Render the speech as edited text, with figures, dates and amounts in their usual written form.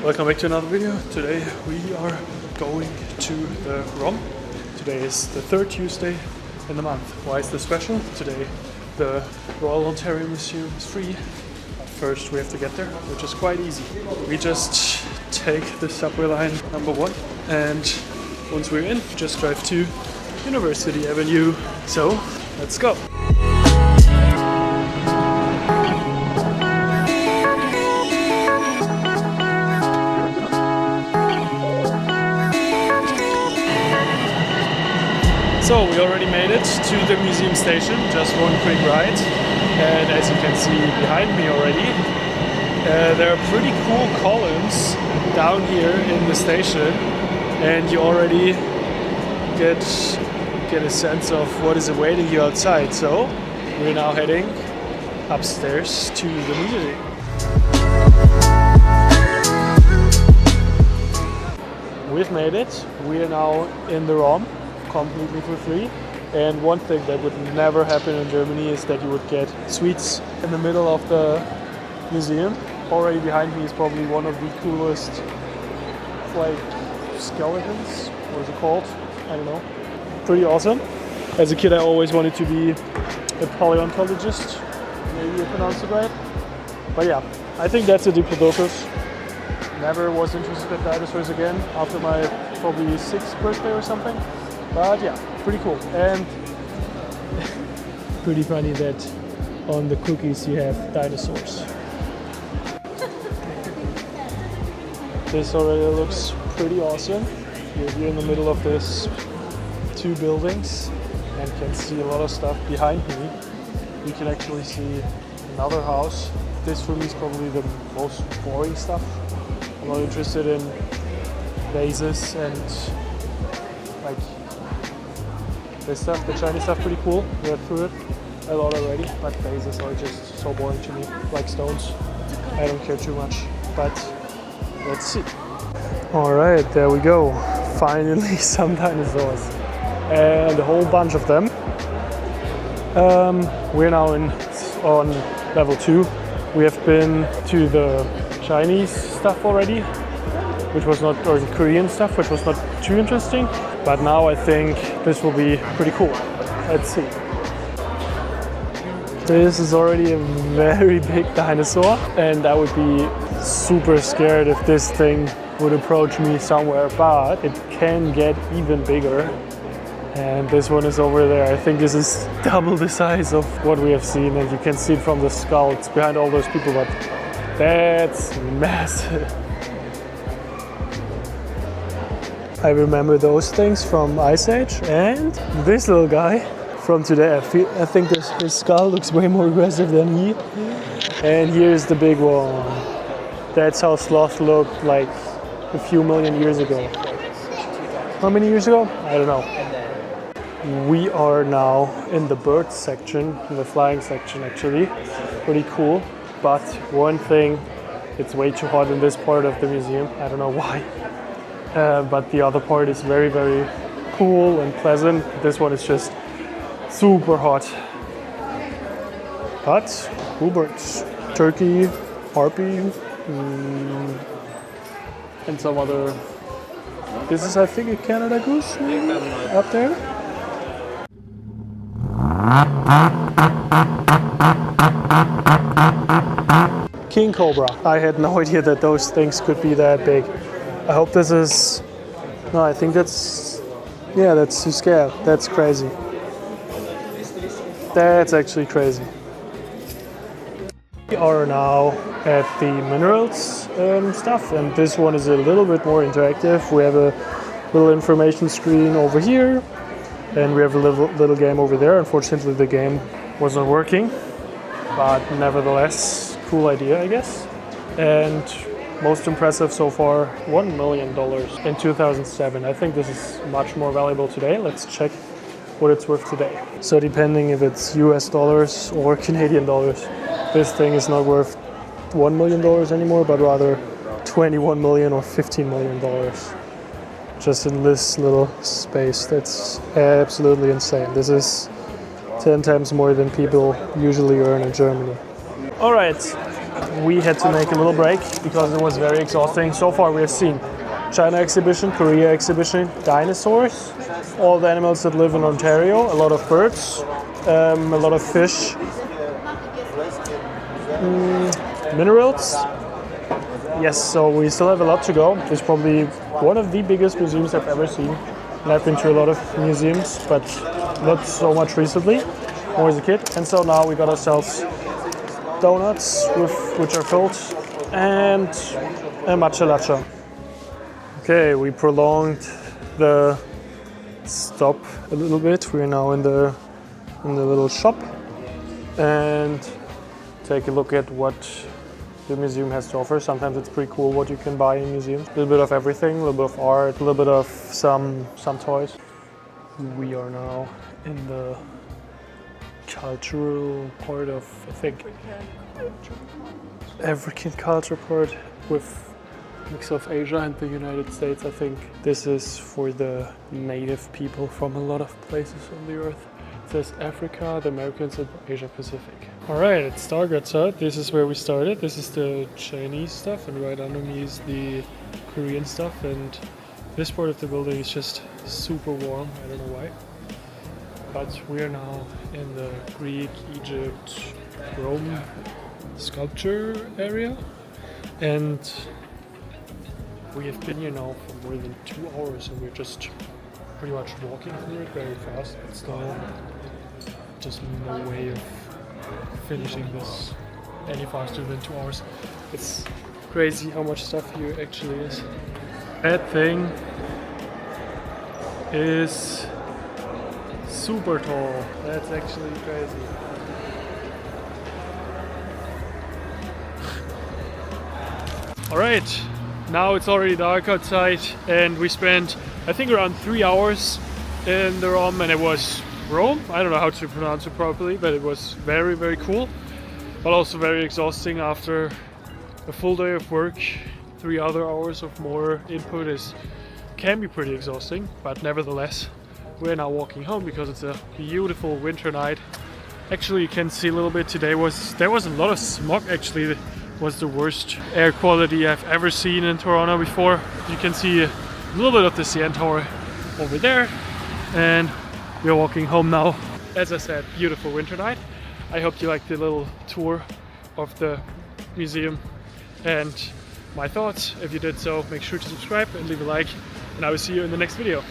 Welcome back to another video. Today we are going to the ROM. Today is the third Tuesday in the month. Why is this special? Today the Royal Ontario Museum is free. But first we have to get there, which is quite easy. We just take the subway line number 1 and once we're in, just drive to University Avenue. So let's go. So we already made it to the museum station, just one quick ride, and as you can see behind me already, there are pretty cool columns down here in the station, and you already get a sense of what is awaiting you outside. So we're now heading upstairs to the museum. We've made it. We are now in the ROM. Completely for free, and one thing that would never happen in Germany is that you would get sweets in the middle of the museum. Already behind me is probably one of the coolest like skeletons. What is it called? I don't know. Pretty awesome. As a kid I always wanted to be a paleontologist. Maybe I pronounced it right. But yeah, I think that's a Diplodocus. Never was interested in dinosaurs again after my probably 6th birthday or something. But yeah, pretty cool, and pretty funny that on the cookies you have dinosaurs. This already looks pretty awesome. You're here in the middle of this 2 buildings and can see a lot of stuff behind me. You can actually see another house. This for me is probably the most boring stuff. I'm not interested in vases and like this stuff. The Chinese stuff pretty cool. We read through it a lot already, but vases are just so boring to me, like stones. I don't care too much, but let's see. Alright, there we go. Finally some dinosaurs. And a whole bunch of them. We're now on level 2. We have been to the Chinese stuff already, which was not, or Korean stuff, which was not too interesting. But now I think this will be pretty cool. Let's see. This is already a very big dinosaur, and I would be super scared if this thing would approach me somewhere, but it can get even bigger. And this one is over there. I think this is double the size of what we have seen, and you can see it from the skull. It's behind all those people, but that's massive. I remember those things from Ice Age, and this little guy from today. I think his skull looks way more aggressive than he. And here's the big one. That's how sloth looked like a few million years ago. How many years ago? I don't know. We are now in the bird section, in the flying section actually. Pretty cool. But one thing, it's way too hot in this part of the museum. I don't know why. But the other part is very, very cool and pleasant. This one is just super hot. But cool birds. Turkey, harpy, and some other. This is, I think, a Canada goose maybe up there. King cobra. I had no idea that those things could be that big. I hope this is, no, I think that's, yeah, that's too scale. That's crazy. That's actually crazy. We are now at the minerals stuff, and this one is a little bit more interactive. We have a little information screen over here, and we have a little game over there. Unfortunately, the game wasn't working, but nevertheless, cool idea, I guess. And most impressive so far, $1 million in 2007. I think this is much more valuable today. Let's check what it's worth today. So depending if it's US dollars or Canadian dollars, this thing is not worth $1 million anymore, but rather 21 million or $15 million. Just in this little space. That's absolutely insane. This is 10 times more than people usually earn in Germany. All right, we had to make a little break because it was very exhausting. So far we have seen China exhibition, Korea exhibition, dinosaurs, all the animals that live in Ontario, a lot of birds, a lot of fish, minerals. Yes, so we still have a lot to go. It's probably one of the biggest museums I've ever seen. And I've been to a lot of museums, but not so much recently, more as a kid. And so now we got ourselves donuts, which are filled, and a matcha latte. Okay, we prolonged the stop a little bit. We're now in the little shop and take a look at what the museum has to offer. Sometimes it's pretty cool what you can buy in museums. A little bit of everything, a little bit of art, a little bit of some toys. We are now in the cultural part of, I think, African culture part with mix of Asia and the United States. I think this is for the native people from a lot of places on the earth. It says Africa, the Americans, and Asia Pacific. Alright, it's dark outside. This is where we started. This is the Chinese stuff, and right under me is the Korean stuff, and this part of the building is just super warm. I don't know why. But we're now in the Greek, Egypt, Rome sculpture area, and we have been here now for more than 2 hours, and we're just pretty much walking through it very fast, but still just no way of finishing this any faster than 2 hours. It's crazy how much stuff here actually is. That thing is super tall. That's actually crazy. Alright, now it's already dark outside, and we spent, I think, around 3 hours in the ROM, and it was Rome. I don't know how to pronounce it properly, but it was very, very cool, but also very exhausting after a full day of work. 3 other hours of more input can be pretty exhausting, but nevertheless, we're now walking home because it's a beautiful winter night. Actually, you can see a little bit today there was a lot of smog. Actually, it was the worst air quality I've ever seen in Toronto before. You can see a little bit of the CN Tower over there, and we're walking home now. As I said, beautiful winter night. I hope you liked the little tour of the museum and my thoughts. If you did so, make sure to subscribe and leave a like, and I will see you in the next video.